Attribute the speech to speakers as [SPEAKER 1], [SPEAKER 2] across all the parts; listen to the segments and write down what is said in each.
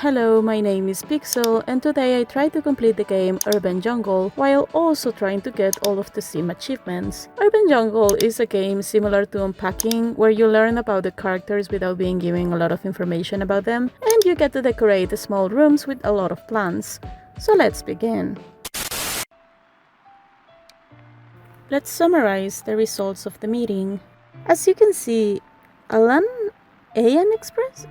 [SPEAKER 1] Hello, my name is Pixel, and today I try to complete the game Urban Jungle while also trying to get all of the sim achievements. Urban Jungle is a game similar to Unpacking, where you learn about the characters without being given a lot of information about them, and you get to decorate small rooms with a lot of plants. So let's begin. Let's summarize the results of the meeting. As you can see, Alan AN Express?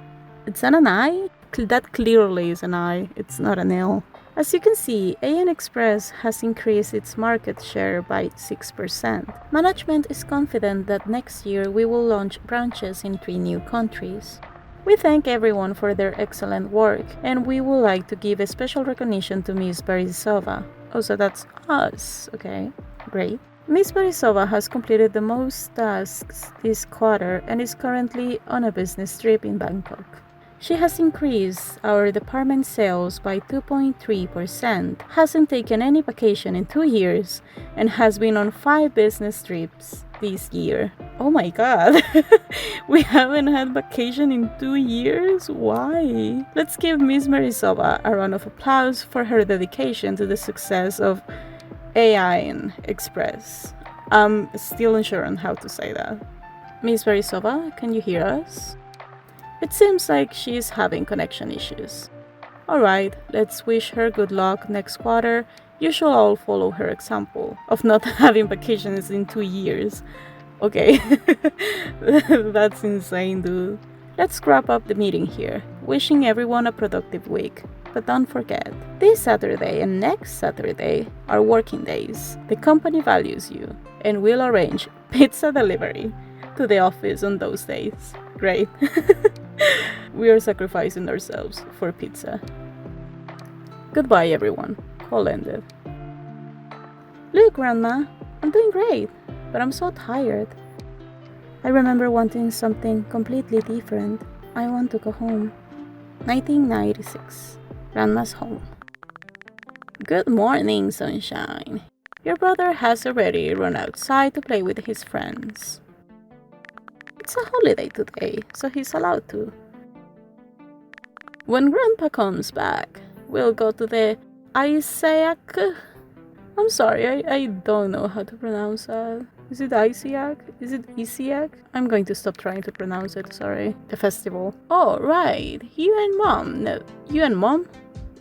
[SPEAKER 1] It's not an I? That clearly is an I, it's not an L. As you can see, AN Express has increased its market share by 6%. Management is confident that next year we will launch branches in 3 new countries. We thank everyone for their excellent work, and we would like to give a special recognition to Ms. Barisova. Oh, so that's us, okay, great. Ms. Barisova has completed the most tasks this quarter and is currently on a business trip in Bangkok. She has increased our department sales by 2.3%, hasn't taken any vacation in 2 years, and has been on 5 business trips this year. Oh my god, we haven't had vacation in 2 years? Why? Let's give Ms. Barisova a round of applause for her dedication to the success of AN Express. I'm still unsure on how to say that. Ms. Barisova, can you hear us? It seems like she's having connection issues. Alright, let's wish her good luck next quarter. You should all follow her example of not having vacations in 2 years. Okay, that's insane, dude. Let's wrap up the meeting here, wishing everyone a productive week. But don't forget, this Saturday and next Saturday are working days. The company values you and will arrange pizza delivery to the office on those days. Great. We are sacrificing ourselves for pizza. Goodbye, everyone. Call ended. Look, Grandma, I'm doing great, but I'm so tired. I remember wanting something completely different. I want to go home. 1996. Grandma's home. Good morning, sunshine. Your brother has already run outside to play with his friends. It's a holiday today, so he's allowed to. When Grandpa comes back, we'll go to the Isaac. I'm sorry, I don't know how to pronounce that. Is it Isaac? Is it Isiac? I'm going to stop trying to pronounce it, sorry. The festival. Oh, right. You and Mom. No, you and Mom?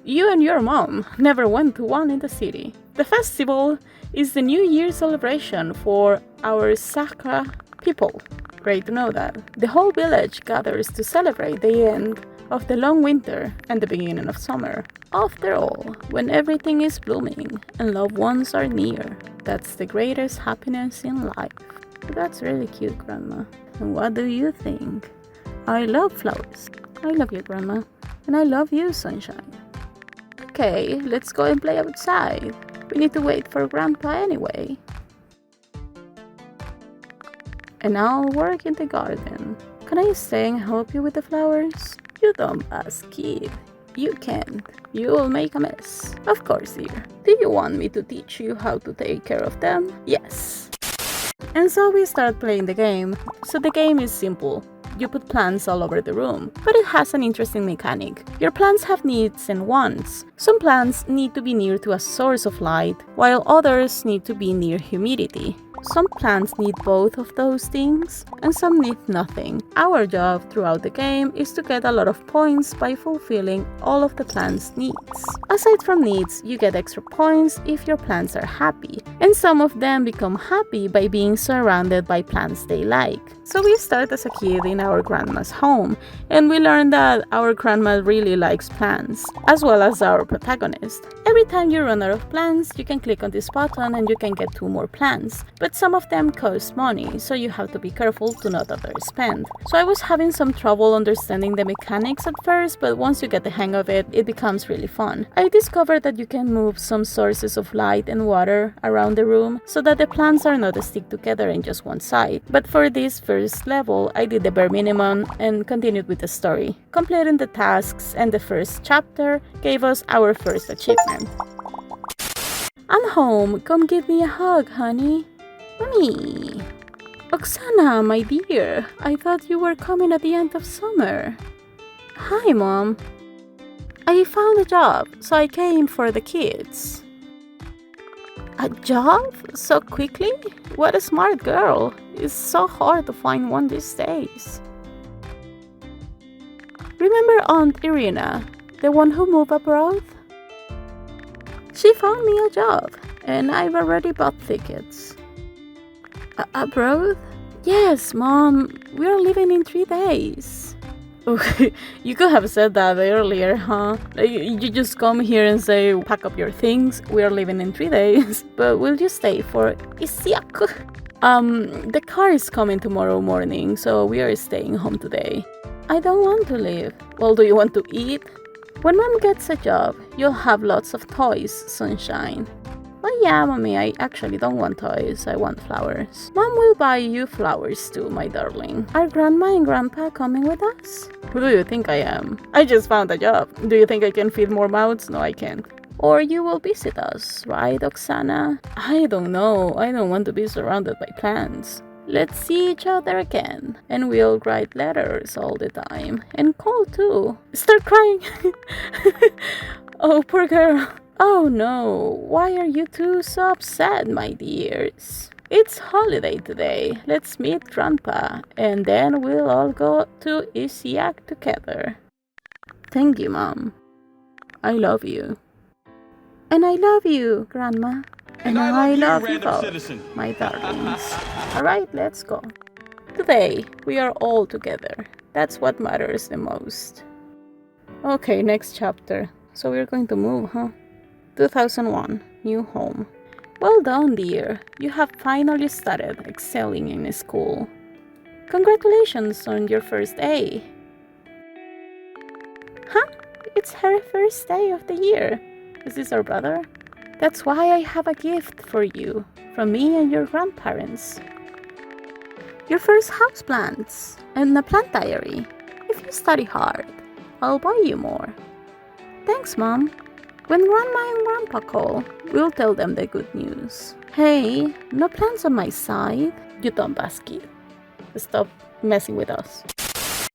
[SPEAKER 1] You and your mom never went to one in the city. The festival is the New Year celebration for our Sakra people. Great to know that. The whole village gathers to celebrate the end of the long winter and the beginning of summer. After all, when everything is blooming and loved ones are near, that's the greatest happiness in life. That's really cute, Grandma. And what do you think? I love flowers. I love you, Grandma. And I love you, sunshine. Okay, let's go and play outside. We need to wait for Grandpa anyway. And I'll work in the garden. Can I stay and help you with the flowers? You dumbass kid. You can't. You will make a mess. Of course, dear. Do you want me to teach you how to take care of them? Yes. And so we start playing the game. So the game is simple. You put plants all over the room, but it has an interesting mechanic. Your plants have needs and wants. Some plants need to be near to a source of light, while others need to be near humidity. Some plants need both of those things, and some need nothing. Our job throughout the game is to get a lot of points by fulfilling all of the plant's needs. Aside from needs, you get extra points if your plants are happy, and some of them become happy by being surrounded by plants they like. So we start as a kid in our grandma's home, and we learn that our grandma really likes plants, as well as our protagonist. Every time you run out of plants, you can click on this button and you can get 2 more plants, but some of them cost money, so you have to be careful to not overspend. So I was having some trouble understanding the mechanics at first, but once you get the hang of it, it becomes really fun. I discovered that you can move some sources of light and water around the room so that the plants are not stick together in just one side. But for this first level, I did the bare minimum and continued with the story. Completing the tasks and the first chapter gave us our first achievement. I'm home. Come give me a hug, honey. Mommy. Oksana, my dear. I thought you were coming at the end of summer. Hi, Mom. I found a job, so I came for the kids. A job? So quickly? What a smart girl. It's so hard to find one these days. Remember Aunt Irina, the one who moved abroad? She found me a job, and I've already bought tickets. Abroad? Yes, Mom. We're leaving in 3 days. Okay, you could have said that earlier, huh? Like, you just come here and say, pack up your things, we're leaving in 3 days. But will you stay for Isiak? The car is coming tomorrow morning, so we are staying home today. I don't want to leave. Well, do you want to eat? When Mom gets a job, you'll have lots of toys, Sunshine. Well, yeah, Mommy, I actually don't want toys, I want flowers. Mom will buy you flowers too, my darling. Are Grandma and Grandpa coming with us? Who do you think I am? I just found a job. Do you think I can feed more mouths? No, I can't. Or you will visit us, right, Oksana? I don't know. I don't want to be surrounded by plants. Let's see each other again. And we'll write letters all the time. And call too. Start crying. Oh, poor girl. Oh no, why are you two so upset, my dears? It's holiday today. Let's meet Grandpa, and then we'll all go to Isiak together. Thank you, Mom. I love you. And I love you, Grandma. And I love you both, my darlings. Alright, let's go. Today, we are all together. That's what matters the most. Okay, next chapter. So we're going to move, huh? 2001, new home. Well done, dear. You have finally started excelling in school. Congratulations on your first A. Huh? It's her first day of the year. Is this our brother? That's why I have a gift for you, from me and your grandparents. Your first houseplants and a plant diary. If you study hard, I'll buy you more. Thanks, Mom. When Grandma and Grandpa call, we'll tell them the good news. Hey, no plans on my side? You dumb basket. Stop messing with us.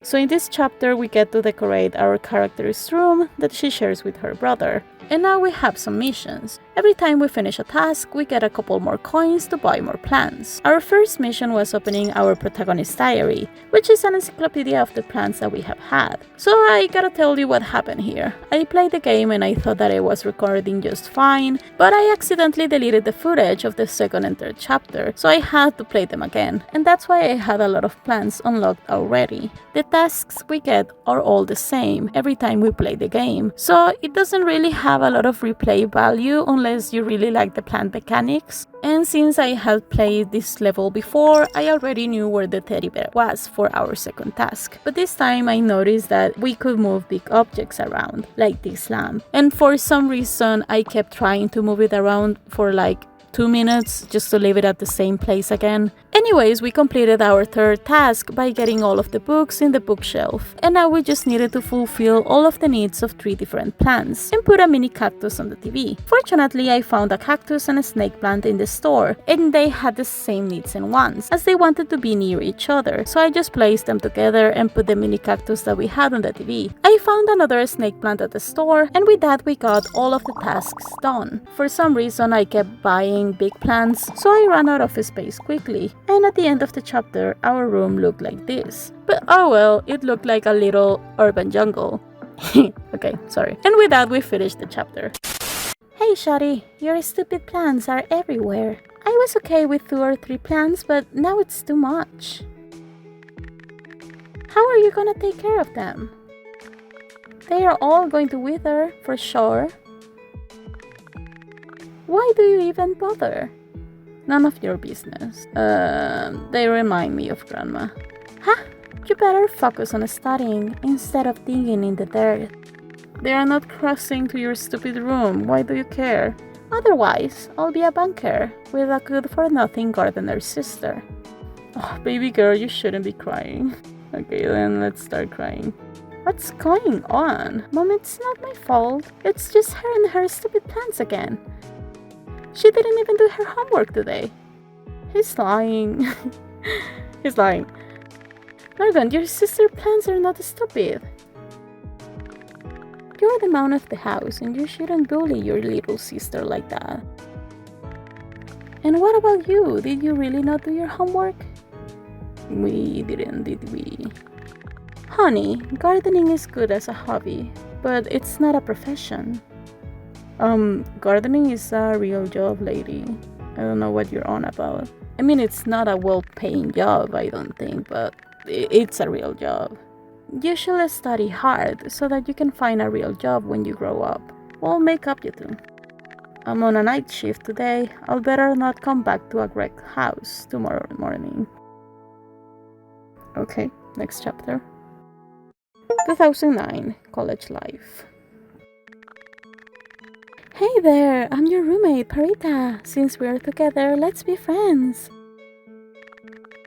[SPEAKER 1] So in this chapter, we get to decorate our character's room that she shares with her brother. And now we have some missions. Every time we finish a task, we get a couple more coins to buy more plants. Our first mission was opening our protagonist's diary, which is an encyclopedia of the plants that we have had. So I gotta tell you what happened here. I played the game and I thought that I was recording just fine, but I accidentally deleted the footage of the second and third chapter, so I had to play them again. And that's why I had a lot of plants unlocked already. The tasks we get are all the same every time we play the game, so it doesn't really have a lot of replay value unless you really like the plant mechanics. And since I had played this level before, I already knew where the teddy bear was for our second task. But this time I noticed that we could move big objects around, like this lamp. And for some reason I kept trying to move it around for like 2 minutes just to leave it at the same place again. Anyways, we completed our third task by getting all of the books in the bookshelf, and now we just needed to fulfill all of the needs of 3 different plants and put a mini cactus on the TV. Fortunately, I found a cactus and a snake plant in the store, and they had the same needs and wants, as they wanted to be near each other, so I just placed them together and put the mini cactus that we had on the TV. I found another snake plant at the store, and with that we got all of the tasks done. For some reason, I kept buying big plants, so I ran out of space quickly, and at the end of the chapter, our room looked like this. But oh well, it looked like a little urban jungle. Okay, sorry. And with that, we finished the chapter. Hey Shari, your stupid plants are everywhere. I was okay with 2 or 3 plants, but now it's too much. How are you gonna take care of them? They are all going to wither, for sure. Why do you even bother? None of your business. They remind me of Grandma. Huh? You better focus on studying instead of digging in the dirt. They are not crossing to your stupid room. Why do you care? Otherwise, I'll be a banker with a good-for-nothing gardener's sister. Oh, baby girl, you shouldn't be crying. Okay, then let's start crying. What's going on? Mom, it's not my fault. It's just her and her stupid plants again. She didn't even do her homework today. He's lying. He's lying. Morgan, your sister's plans are not stupid. You're the mom of the house and you shouldn't bully your little sister like that. And what about you? Did you really not do your homework? We didn't, did we? Honey, gardening is good as a hobby, but it's not a profession. Gardening is a real job, lady. I don't know what you're on about. I mean, it's not a well-paying job, I don't think, but it's a real job. You should study hard so that you can find a real job when you grow up. Well, make up you two. I'm on a night shift today. I'll better not come back to a wrecked house tomorrow morning. Okay, next chapter. 2009, college life. Hey there, I'm your roommate, Parita. Since we're together, let's be friends.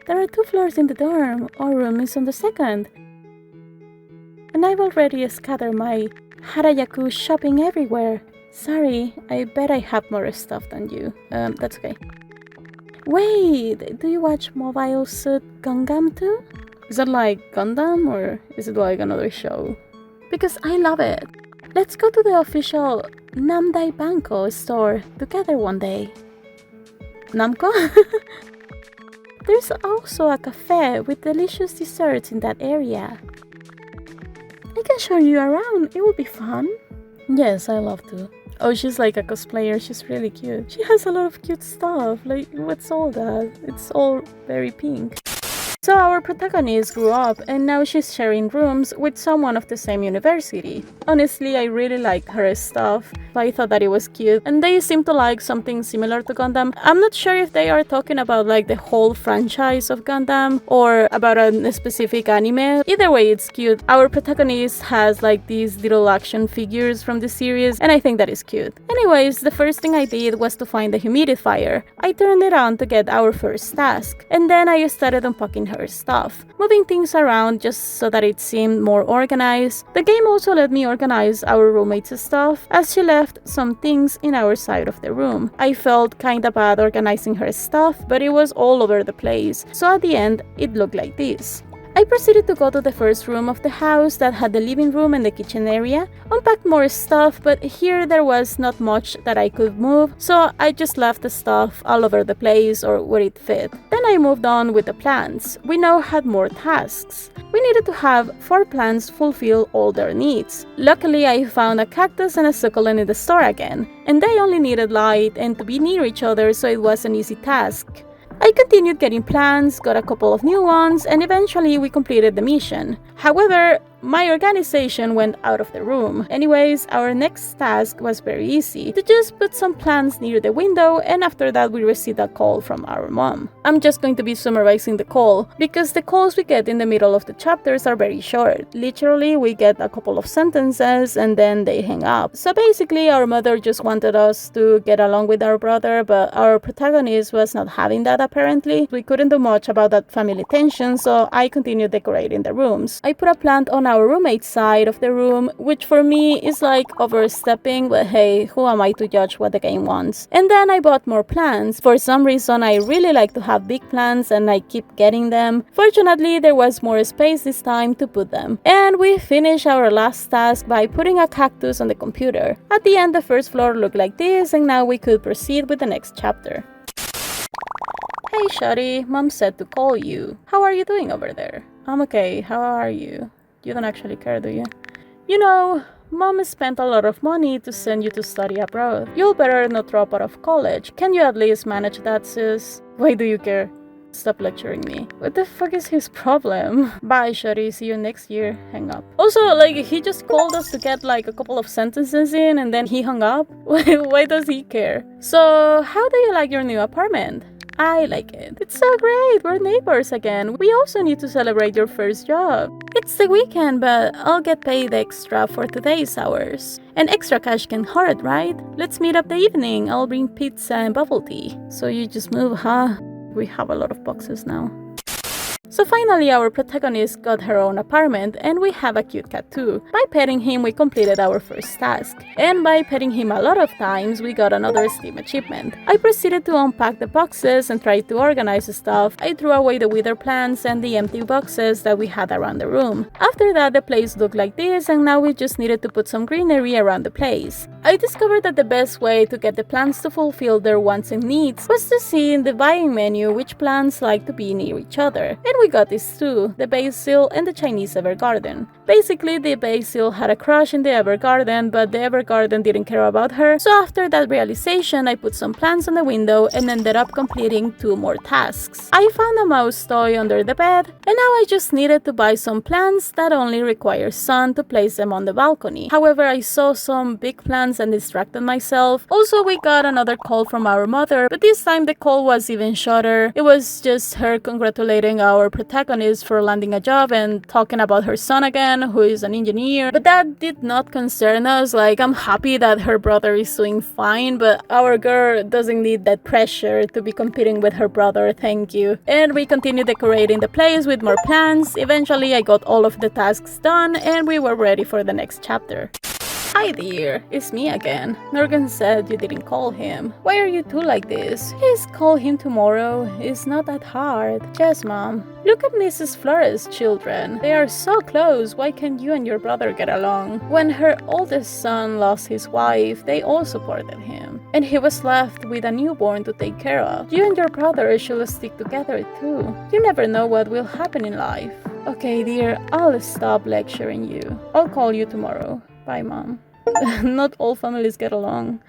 [SPEAKER 1] There are 2 floors in the dorm. Our room is on the 2nd. And I've already scattered my Harajuku shopping everywhere. Sorry, I bet I have more stuff than you. That's okay. Wait, do you watch Mobile Suit Gundam too? Is that like Gundam or is it like another show? Because I love it. Let's go to the official Namdai Banko store together one day. Namco? There's also a cafe with delicious desserts in that area. I can show you around, it will be fun. Yes, I love to. Oh, she's like a cosplayer, she's really cute. She has a lot of cute stuff, like what's all that? It's all very pink. So our protagonist grew up and now she's sharing rooms with someone of the same university. Honestly, I really liked her stuff. I thought that it was cute and they seem to like something similar to Gundam. I'm not sure if they are talking about like the whole franchise of Gundam or about a specific anime. Either way, it's cute. Our protagonist has like these little action figures from the series and I think that is cute. Anyways, the first thing I did was to find the humidifier. I turned it on to get our first task and then I started unpacking her stuff, moving things around just so that it seemed more organized. The game also let me organize our roommate's stuff as she left some things in our side of the room. I felt kinda bad organizing her stuff, but it was all over the place, so at the end it looked like this. I proceeded to go to the first room of the house that had the living room and the kitchen area, unpacked more stuff, but here there was not much that I could move, so I just left the stuff all over the place or where it fit. Then I moved on with the plants. We now had more tasks. We needed to have 4 plants fulfill all their needs. Luckily, I found a cactus and a succulent in the store again, and they only needed light and to be near each other, so it was an easy task. I continued getting plants, got a couple of new ones, and eventually we completed the mission. However, my organization went out of the room. Anyways, our next task was very easy, to just put some plants near the window, and after that we received a call from our mom. I'm just going to be summarizing the call, because the calls we get in the middle of the chapters are very short. Literally, we get a couple of sentences and then they hang up. So basically, our mother just wanted us to get along with our brother, but our protagonist was not having that apparently. We couldn't do much about that family tension, so I continued decorating the rooms. I put a plant on our roommate's side of the room, which for me is like overstepping, but hey, who am I to judge what the game wants? And then I bought more plants. For some reason, I really like to have big plants and I keep getting them. Fortunately, there was more space this time to put them. And we finished our last task by putting a cactus on the computer. At the end, the first floor looked like this, and now we could proceed with the next chapter. Hey Shawty, Mom said to call you. How are you doing over there? I'm okay, how are you? You don't actually care, do you? You know, Mom spent a lot of money to send you to study abroad. You'll better not drop out of college. Can you at least manage that, sis? Why do you care? Stop lecturing me. What the fuck is his problem? Bye, Shawty. See you next year. Hang up. Also, like, he just called us to get like a couple of sentences in and then he hung up? Why does he care? So, how do you like your new apartment? I like it. It's so great. We're neighbors again. We also need to celebrate your first job. It's the weekend, but I'll get paid extra for today's hours. And extra cash can hurt, right? Let's meet up the evening. I'll bring pizza and bubble tea. So you just move, huh? We have a lot of boxes now. So finally our protagonist got her own apartment and we have a cute cat too. By petting him we completed our first task. And by petting him a lot of times we got another Steam achievement. I proceeded to unpack the boxes and try to organize stuff. I threw away the wither plants and the empty boxes that we had around the room. After that the place looked like this and now we just needed to put some greenery around the place. I discovered that the best way to get the plants to fulfill their wants and needs was to see in the buying menu which plants like to be near each other. And we got these two, the basil and the Chinese evergarden. Basically, the basil had a crush in the evergarden, but the evergarden didn't care about her, so after that realization, I put some plants on the window and ended up completing 2 more tasks. I found a mouse toy under the bed, and now I just needed to buy some plants that only require sun to place them on the balcony. However, I saw some big plants and distracted myself. Also, we got another call from our mother, but this time the call was even shorter. It was just her congratulating our protagonist for landing a job and talking about her son again, who is an engineer. But that did not concern us. Like, I'm happy that her brother is doing fine, but our girl doesn't need that pressure to be competing with her brother, thank you. And we continued decorating the place with more plants. Eventually I got all of the tasks done and we were ready for the next chapter. Hi dear, it's me again. Norgan said you didn't call him. Why are you two like this? Please call him tomorrow. It's not that hard. Yes, Mom. Look at Mrs. Flores' children. They are so close. Why can't you and your brother get along? When her oldest son lost his wife, they all supported him. And he was left with a newborn to take care of. You and your brother should stick together too. You never know what will happen in life. Okay, dear, I'll stop lecturing you. I'll call you tomorrow. Bye, Mom. Not all families get along.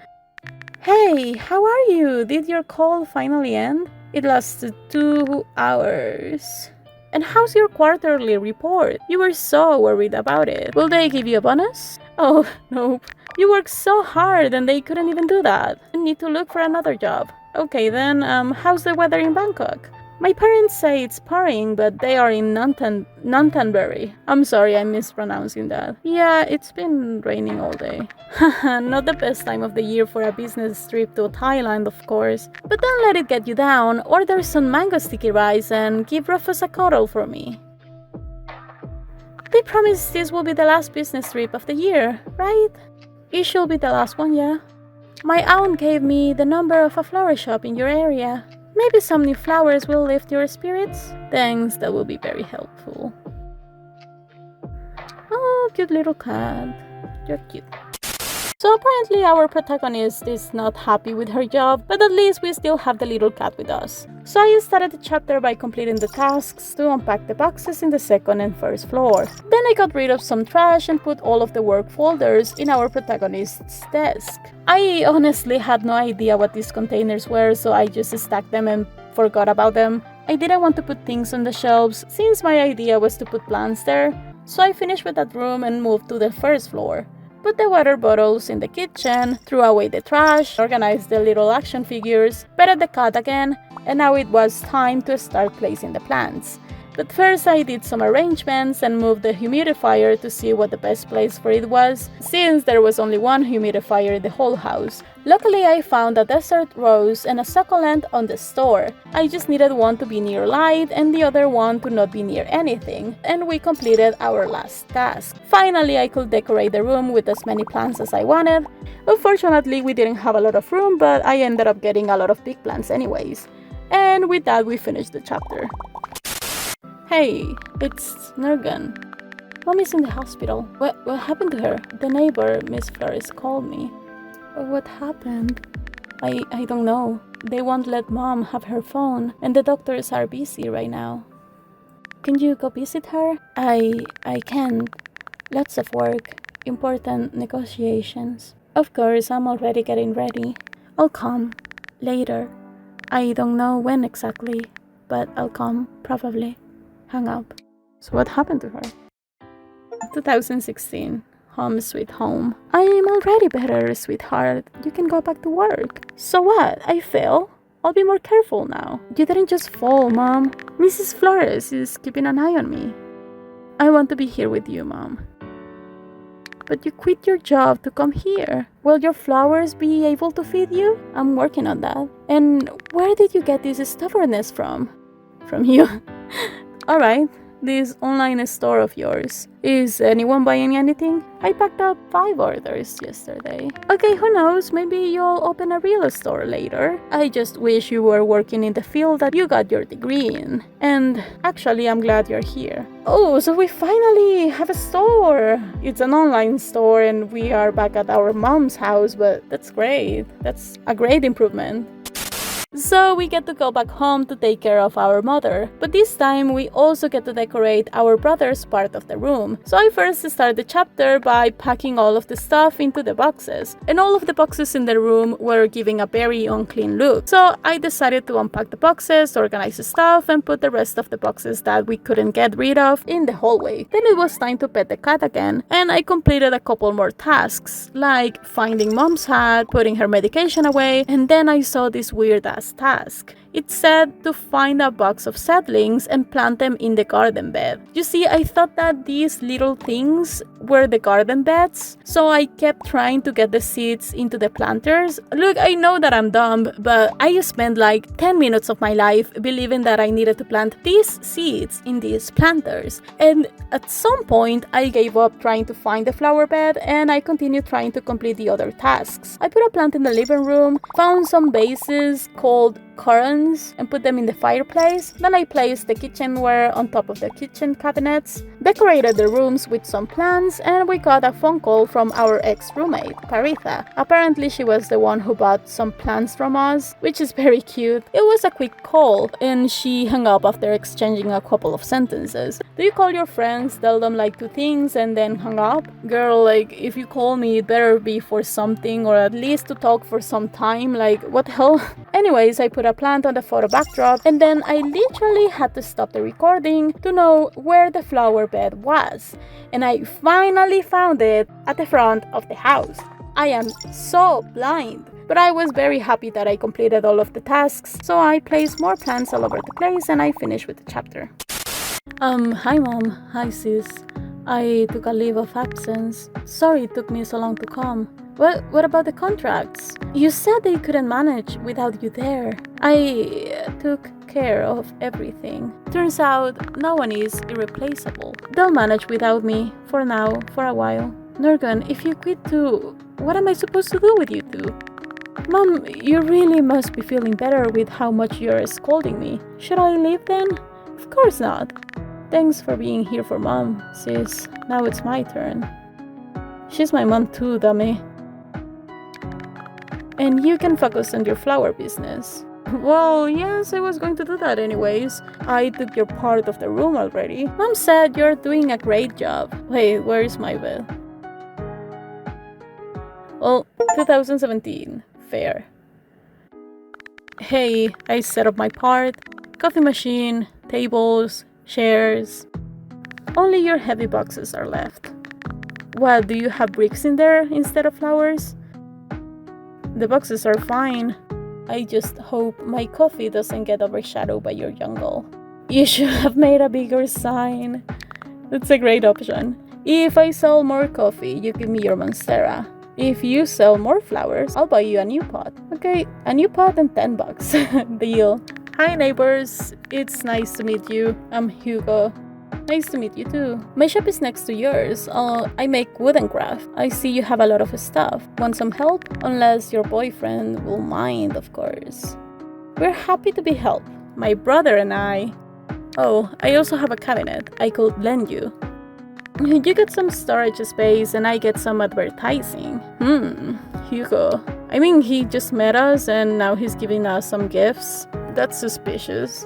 [SPEAKER 1] Hey, how are you? Did your call finally end? It lasted 2 hours. And how's your quarterly report? You were so worried about it. Will they give you a bonus? Oh, nope. You worked so hard and they couldn't even do that. You need to look for another job. Okay then, how's the weather in Bangkok? My parents say it's pouring, but they are in Nantanbury. I'm sorry, I'm mispronouncing that. Yeah, it's been raining all day. Not the best time of the year for a business trip to Thailand, of course. But don't let it get you down. Order some mango sticky rice and give Rufus a cuddle for me. They promise this will be the last business trip of the year, right? It should be the last one, yeah. My aunt gave me the number of a flower shop in your area. Maybe some new flowers will lift your spirits? Thanks, that will be very helpful. Oh, cute little cat. You're cute. So apparently our protagonist is not happy with her job, but at least we still have the little cat with us. So I started the chapter by completing the tasks to unpack the boxes in the second and first floor. Then I got rid of some trash and put all of the work folders in our protagonist's desk. I honestly had no idea what these containers were, so I just stacked them and forgot about them. I didn't want to put things on the shelves since my idea was to put plants there, so I finished with that room and moved to the first floor. Put the water bottles in the kitchen, threw away the trash, organized the little action figures, petted the cat again, and now it was time to start placing the plants. But first I did some arrangements and moved the humidifier to see what the best place for it was, since there was only one humidifier in the whole house. Luckily I found a desert rose and a succulent on the store. I just needed one to be near light and the other one to not be near anything, and we completed our last task. Finally I could decorate the room with as many plants as I wanted. Unfortunately we didn't have a lot of room, but I ended up getting a lot of big plants anyways. And with that we finished the chapter. Hey, it's Norgan. Mom is in the hospital. What happened to her? The neighbor, Miss Flores, called me. What happened? I don't know. They won't let Mom have her phone, and the doctors are busy right now. Can you go visit her? I can't. Lots of work. Important negotiations. Of course, I'm already getting ready. I'll come. Later. I don't know when exactly, but I'll come, probably. Hang up. So what happened to her? 2016. Home sweet home. I am already better, sweetheart. You can go back to work. So what? I fell? I'll be more careful now. You didn't just fall, Mom. Mrs. Flores is keeping an eye on me. I want to be here with you, Mom. But you quit your job to come here. Will your flowers be able to feed you? I'm working on that. And where did you get this stubbornness from? From you. Alright, this online store of yours. Is anyone buying anything? I packed up 5 orders yesterday. Okay, who knows, maybe you'll open a real store later. I just wish you were working in the field that you got your degree in. And actually, I'm glad you're here. Oh, so we finally have a store. It's an online store and we are back at our mom's house, but that's great. That's a great improvement. So we get to go back home to take care of our mother, but this time we also get to decorate our brother's part of the room. So I first start the chapter by packing all of the stuff into the boxes, and all of the boxes in the room were giving a very unclean look. So I decided to unpack the boxes, organize the stuff, and put the rest of the boxes that we couldn't get rid of in the hallway. Then it was time to pet the cat again, and I completed a couple more tasks, like finding mom's hat, putting her medication away, and then I saw this weird ass task. It said to find a box of seedlings and plant them in the garden bed. You see, I thought that these little things were the garden beds, so I kept trying to get the seeds into the planters. Look, I know that I'm dumb, but I spent like 10 minutes of my life believing that I needed to plant these seeds in these planters. And at some point, I gave up trying to find the flower bed and I continued trying to complete the other tasks. I put a plant in the living room, found some vases called currants and put them in the fireplace. Then I placed the kitchenware on top of the kitchen cabinets, decorated the rooms with some plants, and we got a phone call from our ex-roommate, Caritha. Apparently she was the one who bought some plants from us, which is very cute. It was a quick call and she hung up after exchanging a couple of sentences. Do you call your friends, tell them like 2 things and then hang up? Girl, like if you call me it better be for something or at least to talk for some time, like what the hell? Anyways, I put a plant on the photo backdrop and then I literally had to stop the recording to know where the flower bed was, and I finally found it at the front of the house. I am so blind, but I was very happy that I completed all of the tasks, so I placed more plants all over the place and I finished with the chapter. Hi mom, hi sis. I took a leave of absence. Sorry it took me so long to come. What about the contracts? You said they couldn't manage without you there. I took care of everything. Turns out no one is irreplaceable. They'll manage without me, for now, for a while. Nurgun, if you quit too, what am I supposed to do with you two? Mom, you really must be feeling better with how much you're scolding me. Should I leave then? Of course not. Thanks for being here for mom, sis. Now it's my turn. She's my mom too, dummy. And you can focus on your flower business. Well, yes, I was going to do that anyways. I took your part of the room already. Mom said you're doing a great job. Wait, where is my bed? Well, 2017. Fair. Hey, I set up my part. Coffee machine, tables, chairs. Only your heavy boxes are left. What, do you have bricks in there instead of flowers? The boxes are fine. I just hope my coffee doesn't get overshadowed by your jungle. You should have made a bigger sign. That's a great option. If I sell more coffee, you give me your Monstera. If you sell more flowers, I'll buy you a new pot. Okay, a new pot and $10. Deal. Hi neighbors, it's nice to meet you. I'm Hugo. Nice to meet you too. My shop is next to yours. I make wooden craft. I see you have a lot of stuff. Want some help? Unless your boyfriend will mind, of course. We're happy to be helped. My brother and I. Oh, I also have a cabinet I could lend you. You get some storage space and I get some advertising. Hugo. I mean, he just met us and now he's giving us some gifts. That's suspicious.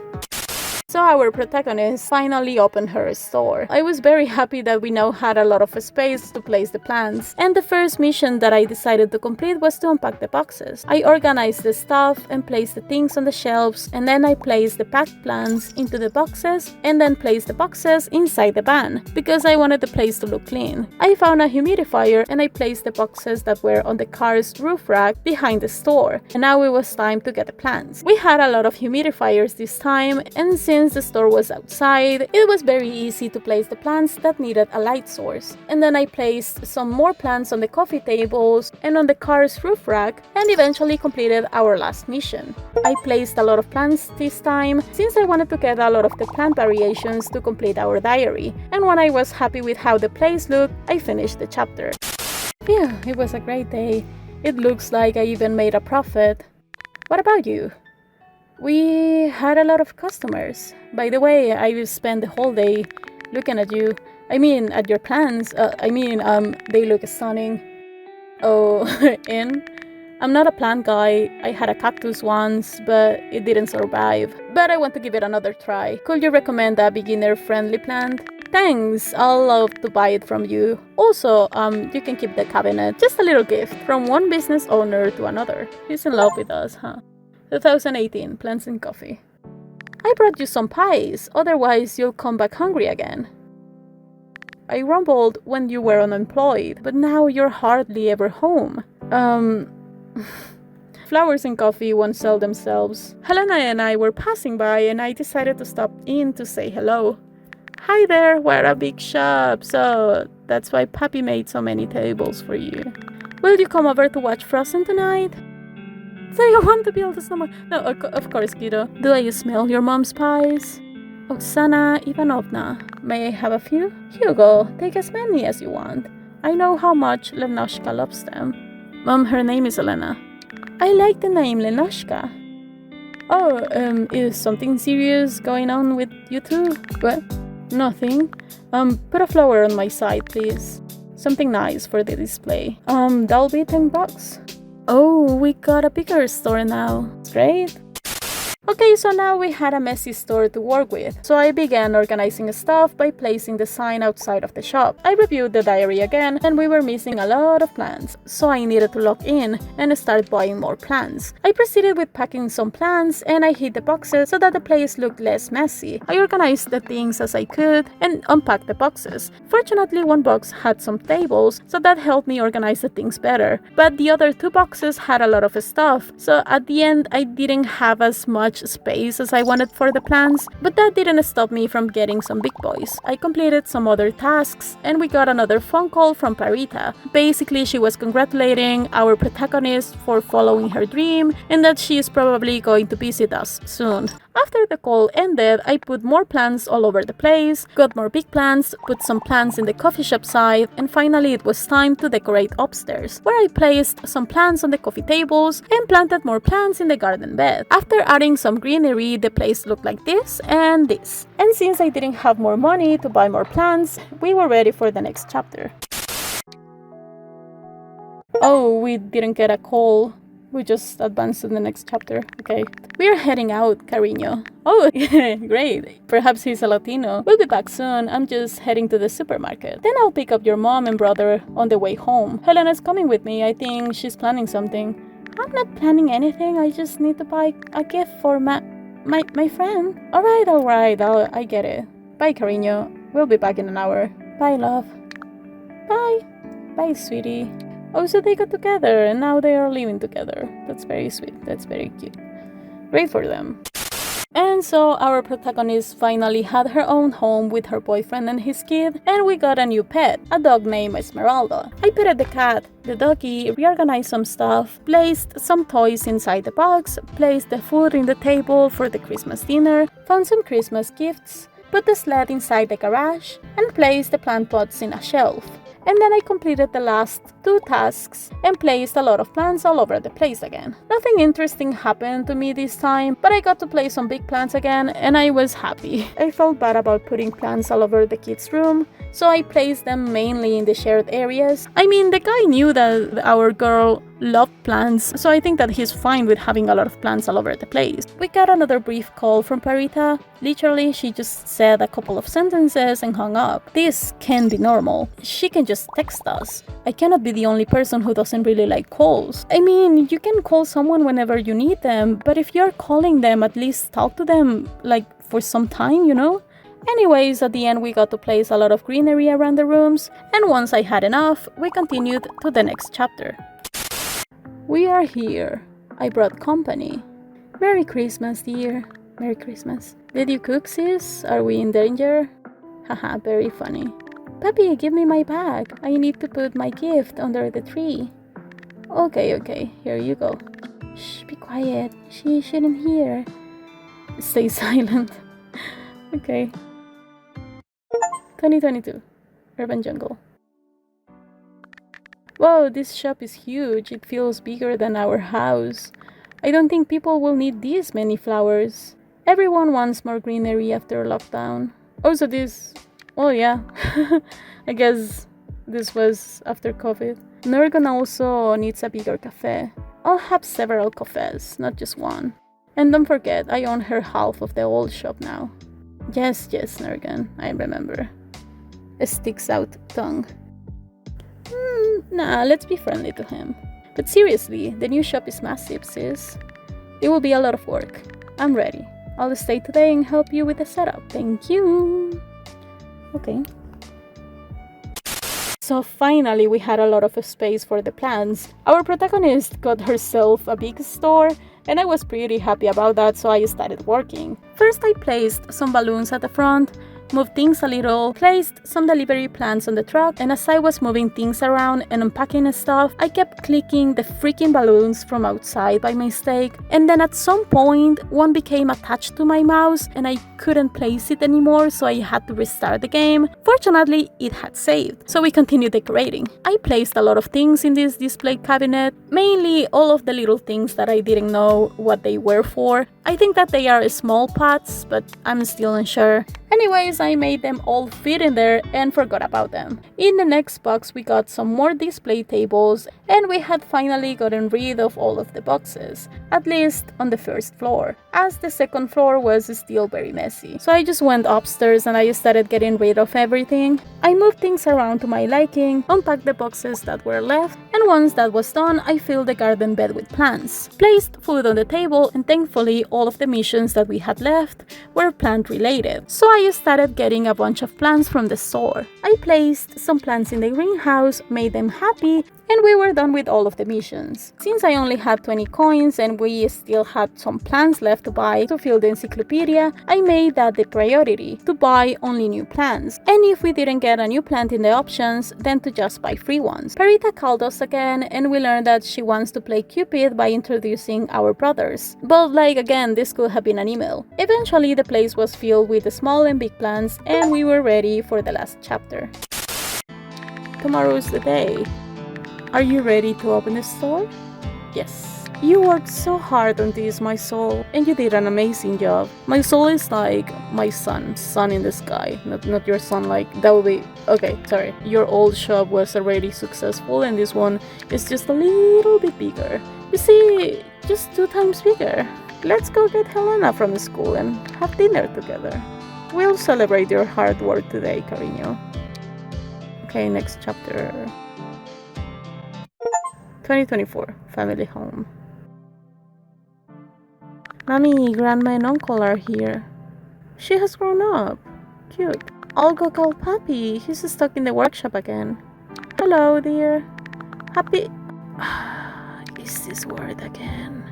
[SPEAKER 1] So our protagonist finally opened her store. I was very happy that we now had a lot of space to place the plants, and the first mission that I decided to complete was to unpack the boxes. I organized the stuff and placed the things on the shelves, and then I placed the packed plants into the boxes and then placed the boxes inside the van because I wanted the place to look clean. I found a humidifier and I placed the boxes that were on the car's roof rack behind the store, and now it was time to get the plants. We had a lot of humidifiers this time, and since since the store was outside, it was very easy to place the plants that needed a light source. And then I placed some more plants on the coffee tables and on the car's roof rack, and eventually completed our last mission. I placed a lot of plants this time, since I wanted to get a lot of the plant variations to complete our diary, and when I was happy with how the place looked, I finished the chapter. Phew, it was a great day. It looks like I even made a profit. What about you? We had a lot of customers. By the way, I spent the whole day looking at you. At your plants. They look stunning. Oh, and I'm not a plant guy. I had a cactus once, but it didn't survive. But I want to give it another try. Could you recommend a beginner-friendly plant? Thanks, I'll love to buy it from you. Also, you can keep the cabinet. Just a little gift from one business owner to another. He's in love with us, huh? 2018, Plants and Coffee. I brought you some pies, otherwise you'll come back hungry again. I rumbled when you were unemployed, but now you're hardly ever home. Flowers and coffee won't sell themselves. Helena and I were passing by and I decided to stop in to say hello. Hi there, we're a big shop, so that's why Papi made so many tables for you. Will you come over to watch Frozen tonight? So you want to build a snowman? No, of course, kiddo. Do I smell your mom's pies? Oksana Ivanovna, may I have a few? Hugo, take as many as you want. I know how much Lenoshka loves them. Mom, her name is Elena. I like the name Lenoshka. Oh, is something serious going on with you two? What? Nothing. Put a flower on my side, please. Something nice for the display. That'll be $10. Oh, we got a bigger store now. Great. Okay, so now we had a messy store to work with, so I began organizing stuff by placing the sign outside of the shop. I reviewed the diary again, and we were missing a lot of plants, so I needed to log in and start buying more plants. I proceeded with packing some plants, and I hid the boxes so that the place looked less messy. I organized the things as I could and unpacked the boxes. Fortunately, one box had some tables, so that helped me organize the things better, but the other two boxes had a lot of stuff, so at the end I didn't have as much space as I wanted for the plants, but that didn't stop me from getting some big boys. I completed some other tasks, and we got another phone call from Parita. Basically, she was congratulating our protagonist for following her dream, and that she is probably going to visit us soon. After the call ended, I put more plants all over the place, got more big plants, put some plants in the coffee shop side, and finally it was time to decorate upstairs, where I placed some plants on the coffee tables and planted more plants in the garden bed. After adding some greenery, the place looked like this and this. And since I didn't have more money to buy more plants, we were ready for the next chapter. Oh, we didn't get a call. We just advanced to the next chapter. Okay. We are heading out, cariño. Oh, great. Perhaps he's a Latino. We'll be back soon. I'm just heading to the supermarket. Then I'll pick up your mom and brother on the way home. Helena's coming with me. I think she's planning something. I'm not planning anything. I just need to buy a gift for my friend. Alright. I get it. Bye, cariño. We'll be back in an hour. Bye, love. Bye. Bye, sweetie. Oh, so they got together and now they are living together. That's very sweet. That's very cute. Great for them. And so our protagonist finally had her own home with her boyfriend and his kid, and we got a new pet, a dog named Esmeralda. I petted the cat, the doggy, reorganized some stuff, placed some toys inside the box, placed the food in the table for the Christmas dinner, found some Christmas gifts, put the sled inside the garage, and placed the plant pots in a shelf. And then I completed the last two tasks and placed a lot of plants all over the place again. Nothing interesting happened to me this time, but I got to place some big plants again and I was happy. I felt bad about putting plants all over the kids' room, so I placed them mainly in the shared areas. The guy knew that our girl loved plants, so I think that he's fine with having a lot of plants all over the place. We got another brief call from Parita. Literally, she just said a couple of sentences and hung up. This can't be normal. She can just text us. I cannot be the only person who doesn't really like calls. You can call someone whenever you need them, but if you're calling them, at least talk to them, for some time, you know? Anyways, at the end we got to place a lot of greenery around the rooms, and once I had enough, we continued to the next chapter. We are here. I brought company. Merry Christmas, dear. Merry Christmas. Did you cook, sis? Are we in danger? Haha, very funny. Papi, give me my bag. I need to put my gift under the tree. Okay, here you go. Shh, be quiet. She shouldn't hear. Stay silent. Okay. 2022. Urban Jungle. Whoa, this shop is huge. It feels bigger than our house. I don't think people will need this many flowers. Everyone wants more greenery after lockdown. Also this... Oh yeah. I guess this was after COVID. Nurgan also needs a bigger cafe. I'll have several cafes, not just one. And don't forget, I own her half of the old shop now. Yes, Nurgan, I remember. A sticks out tongue. Nah, let's be friendly to him. But seriously, the new shop is massive, sis. It will be a lot of work. I'm ready. I'll stay today and help you with the setup. Thank you. Okay. So finally we had a lot of space for the plants. Our protagonist got herself a big store and I was pretty happy about that, so I started working. First I placed some balloons at the front, moved things a little, placed some delivery plants on the truck, and as I was moving things around and unpacking stuff, I kept clicking the freaking balloons from outside by mistake, and then at some point, one became attached to my mouse and I couldn't place it anymore, so I had to restart the game. Fortunately, it had saved, so we continued decorating. I placed a lot of things in this display cabinet, mainly all of the little things that I didn't know what they were for. I think that they are small pots, but I'm still unsure. Anyways, I made them all fit in there and forgot about them. In the next box we got some more display tables and we had finally gotten rid of all of the boxes, at least on the first floor, as the second floor was still very messy. So I just went upstairs and I started getting rid of everything. I moved things around to my liking, unpacked the boxes that were left, and once that was done, I filled the garden bed with plants, placed food on the table, and thankfully all of the missions that we had left were plant related. So I started getting a bunch of plants from the store. I placed some plants in the greenhouse, made them happy, and we were done with all of the missions. Since I only had 20 coins and we still had some plants left to buy to fill the encyclopedia, I made that the priority, to buy only new plants. And if we didn't get a new plant in the options, then to just buy free ones. Perita called us again and we learned that she wants to play Cupid by introducing our brothers. But again, this could have been an email. Eventually the place was filled with the small and big plants and we were ready for the last chapter. Tomorrow's the day. Are you ready to open the store? Yes. You worked so hard on this, my soul, and you did an amazing job. My soul is like my sun in the sky, not your son, like that would be... Okay, sorry. Your old shop was already successful and this one is just a little bit bigger. You see, just 2 times bigger. Let's go get Helena from school and have dinner together. We'll celebrate your hard work today, cariño. Okay, next chapter. 2024, family home. Mommy, Grandma and Uncle are here. She has grown up. Cute. I'll go call Papi. He's stuck in the workshop again. Hello, dear. Happy... Is this word again?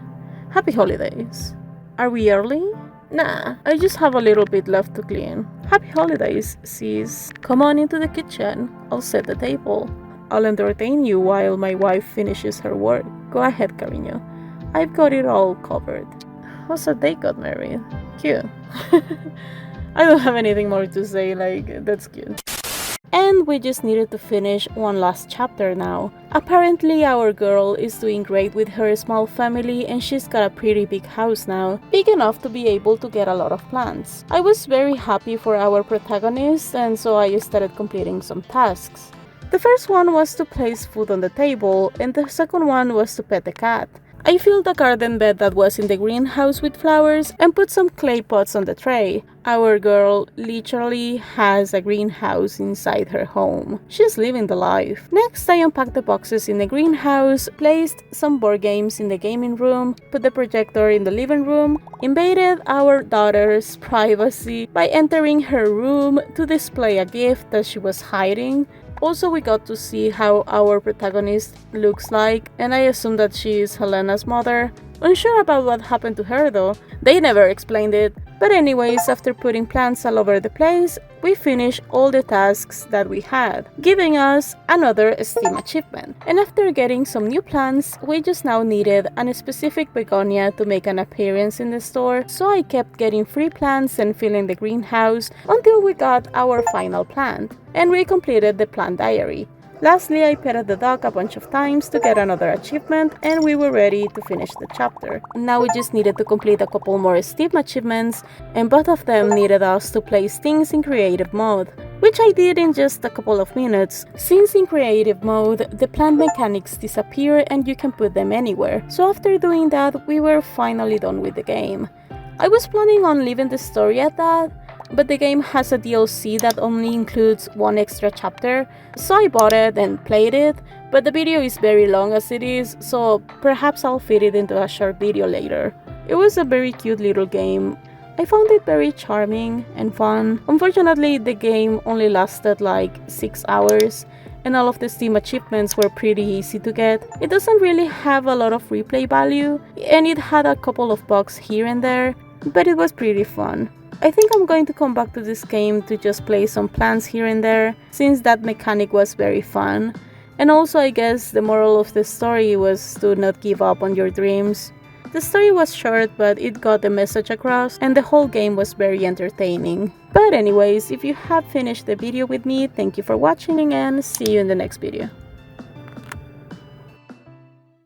[SPEAKER 1] Happy holidays. Are we early? Nah, I just have a little bit left to clean. Happy holidays, sis. Come on into the kitchen. I'll set the table. I'll entertain you while my wife finishes her work. Go ahead, cariño. I've got it all covered. Also, they got married. Cute. I don't have anything more to say, that's cute. And we just needed to finish one last chapter now. Apparently our girl is doing great with her small family and she's got a pretty big house now, big enough to be able to get a lot of plants. I was very happy for our protagonist and so I started completing some tasks. The first one was to place food on the table, and the second one was to pet the cat. I filled the garden bed that was in the greenhouse with flowers and put some clay pots on the tray. Our girl literally has a greenhouse inside her home. She's living the life. Next, I unpacked the boxes in the greenhouse, placed some board games in the gaming room, put the projector in the living room, invaded our daughter's privacy by entering her room to display a gift that she was hiding. Also, we got to see how our protagonist looks like, and I assume that she is Helena's mother. Unsure about what happened to her though, they never explained it. But anyways, after putting plants all over the place, we finished all the tasks that we had, giving us another Steam achievement. And after getting some new plants, we just now needed a specific begonia to make an appearance in the store, so I kept getting free plants and filling the greenhouse until we got our final plant, and we completed the plant diary. Lastly, I petted the dog a bunch of times to get another achievement, and we were ready to finish the chapter. Now we just needed to complete a couple more Steam achievements, and both of them needed us to place things in creative mode, which I did in just a couple of minutes, since in creative mode, the plant mechanics disappear and you can put them anywhere. So after doing that, we were finally done with the game. I was planning on leaving the story at that, but the game has a DLC that only includes one extra chapter, so I bought it and played it, but the video is very long as it is, so perhaps I'll fit it into a short video later. It was a very cute little game. I found it very charming and fun. Unfortunately, the game only lasted like 6 hours, and all of the Steam achievements were pretty easy to get. It doesn't really have a lot of replay value, and it had a couple of bugs here and there, but it was pretty fun. I think I'm going to come back to this game to just play some plants here and there, since that mechanic was very fun. And also I guess the moral of the story was to not give up on your dreams. The story was short, but it got the message across, and the whole game was very entertaining. But anyways, if you have finished the video with me, thank you for watching and see you in the next video.